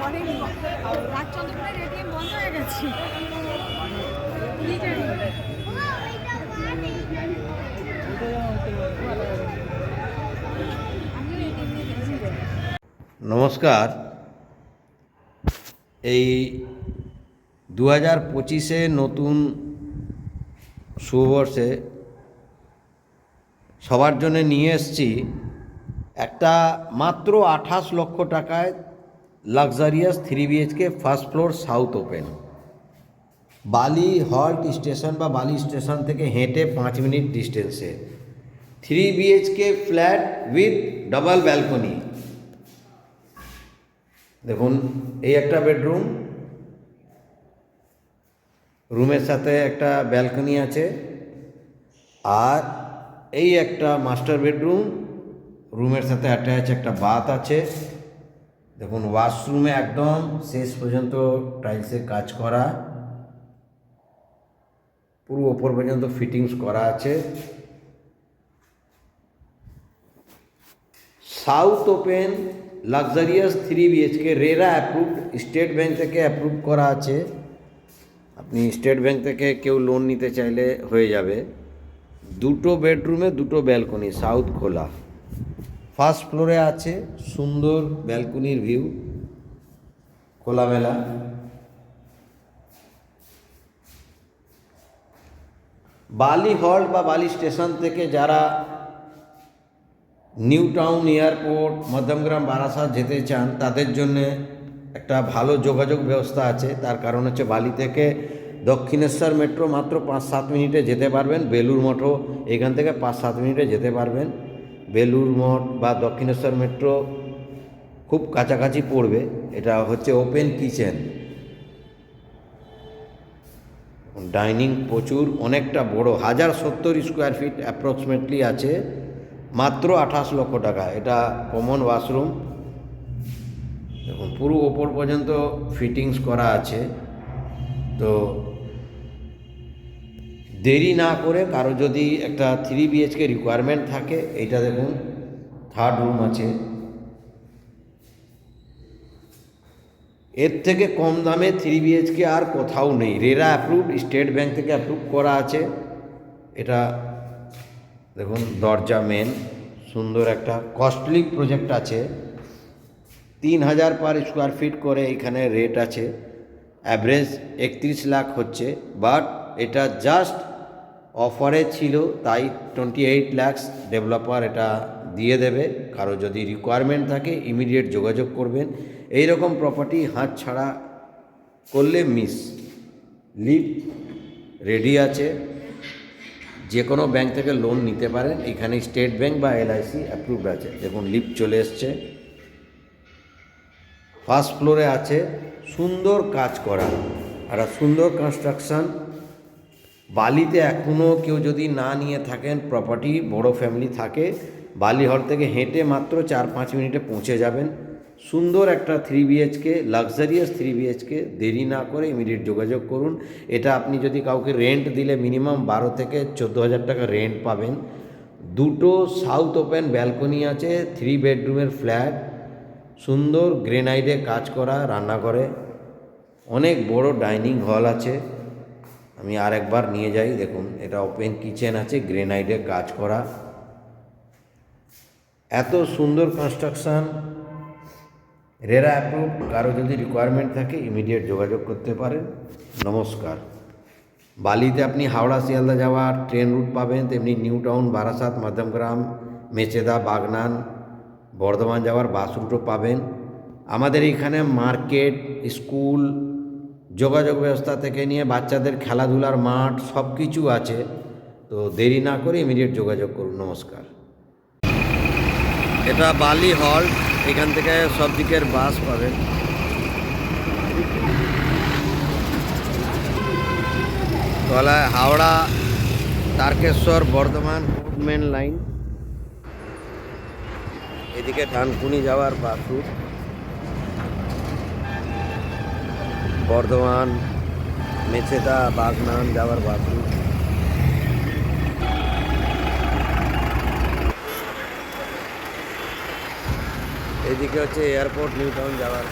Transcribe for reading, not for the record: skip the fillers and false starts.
অনেক রাজচন্দ্রপুরের এটিএম বন্ধ হয়ে গেছে। কি জানি নমস্কার। এই 2025-এ নতুন শুভবর্ষে সবার জন্য নিয়ে এসেছি একটা মাত্র 28 লক্ষ টাকায় luxurious 3 BHK first floor south open, Bali halt station বা বালি স্টেশন থেকে হেঁটে 5 মিনিট ডিস্টেন্সে 3 BHK flat with double balcony. দেখুন, এই একটা বেডরুম, রুমের সাথে একটা ব্যালকনি আছে, আর এই একটা মাস্টার বেডরুম, রুমের সাথে অ্যাটাচ একটা বাথ আছে। দেখুন, ওয়াশরুমে একদম শেষ পর্যন্ত টাইলসের কাজ করা, পুরো ওপর পর্যন্ত ফিটিংস করা আছে। South open luxurious 3 BHK RERA approved, state bank থেকে অ্যাপ্রুভ করা আছে। আপনি স্টেট ব্যাংক থেকে কেউ লোন নিতে চাইলে হয়ে যাবে। 2 বেডরুমে 2 ব্যালকনি, সাউথ খোলা, ফার্স্ট ফ্লোরে আছে, সুন্দর ব্যালকনির ভিউ, খোলামেলা। বালি হল্ট বা বালি স্টেশন থেকে যারা new town, airport, Madhyamgram, Barasat যেতে চান তাদের জন্যে একটা ভালো যোগাযোগ ব্যবস্থা আছে। তার কারণ হচ্ছে বালি থেকে দক্ষিণেশ্বর মেট্রো মাত্র 5-7 মিনিটে যেতে পারবেন। বেলুর মঠও এখান থেকে 5-7 মিনিটে যেতে পারবেন। বেলুর মঠ বা দক্ষিণেশ্বর মেট্রো খুব কাছাকাছি পড়বে। এটা হচ্ছে ওপেন কিচেন, ডাইনিং প্রচুর, অনেকটা বড়, 1070 স্কোয়ার ফিট অ্যাপ্রক্সিমেটলি আছে, মাত্র 28 লক্ষ টাকা। এটা কমন ওয়াশরুম, দেখুন পুরো ওপর পর্যন্ত ফিটিংস করা আছে। তো দেরি না করে কারো যদি একটা 3 বিএইচকে রিকোয়ারমেন্ট থাকে, এইটা দেখুন থার্ড রুম আছে। এর থেকে কম দামে 3 বিএইচকে আর কোথাও নেই। রেরা অ্যাপ্রুভড, স্টেট ব্যাংক থেকে অ্যাপ্রুভ করা আছে। এটা দেখুন দরজা মেন, সুন্দর একটা কস্টলি প্রজেক্ট আছে। 3000 পার স্কোয়ার ফিট করে এখানে রেট আছে। অ্যাভারেজ 31 লাখ হচ্ছে, বাট এটা জাস্ট অফারে ছিল, তাই 28 লাখ ডেভেলপার এটা দিয়ে দেবে। কারো যদি রিকোয়ারমেন্ট থাকে ইমিডিয়েট যোগাযোগ করবেন। এই রকম প্রপার্টি হাত ছাড়া করলে মিস। লিফট রেডি আছে, যে কোনো ব্যাংক থেকে লোন নিতে পারেন। এখানে স্টেট ব্যাংক বা এলআইসি অ্যাপ্রুভড আছে। দেখুন লিফট চলে এসছে, ফার্স্ট ফ্লোরে আছে, সুন্দর কাজ করা, আর সুন্দর কনস্ট্রাকশান। বালিতে এখনও কেউ যদি না নিয়ে থাকেন, প্রপার্টি বড় ফ্যামিলি থাকে, বালি হল থেকে হেঁটে মাত্র 4-5 মিনিটে পৌঁছে যাবেন। সুন্দর একটা 3 বিএইচকে, লাক্সারিয়াস 3 বিএইচকে, দেরি না করে ইমিডিয়েট যোগাযোগ করুন। এটা আপনি যদি কাউকে রেন্ট দিলে মিনিমাম 12 থেকে 14,000 টাকা রেন্ট পাবেন। 2 সাউথ ওপেন ব্যালকনি আছে, 3 বেডরুমের ফ্ল্যাট, সুন্দর গ্রেনাইটে কাজ করা রান্নাঘরে, অনেক বড় ডাইনিং হল আছে। আমি আর একবার নিয়ে যাই, দেখুন এটা ওপেন কিচেন আছে, গ্রেনাইটে কাজ করা, এত সুন্দর কনস্ট্রাকশান, রেরা অ্যাপ্রুভ। কারো যদি রিকোয়ারমেন্ট থাকে ইমিডিয়েট যোগাযোগ করতে পারেন। নমস্কার। বালিতে আপনি হাওড়া শিয়ালদা যাওয়ার ট্রেন রুট পাবেন, তেমনি নিউ টাউন, বারাসাত, মধ্যমগ্রাম, মেচেদা, বাগনান, বর্ধমান যাওয়ার বাস রুটও পাবেন। আমাদের এখানে মার্কেট, স্কুল, যোগাযোগ ব্যবস্থা থেকে নিয়ে বাচ্চাদের খেলাধুলার মাঠ সব কিছু আছে। তো দেরি না করে ইমিডিয়েট যোগাযোগ করুন। নমস্কার। এটা বালি হল্ট, এখান থেকে সব দিকের বাস পাবেন। তলায় হাওড়া, তারকেশ্বর, বর্ধমান মেন লাইন, এদিকে ডানকুনি যাওয়ার বাস রুট, বর্ধমান, মেচেদা, বাগনান যাওয়ার বাস রুট। এদিকে হচ্ছে এয়ারপোর্ট, নিউ টাউন যাওয়ার।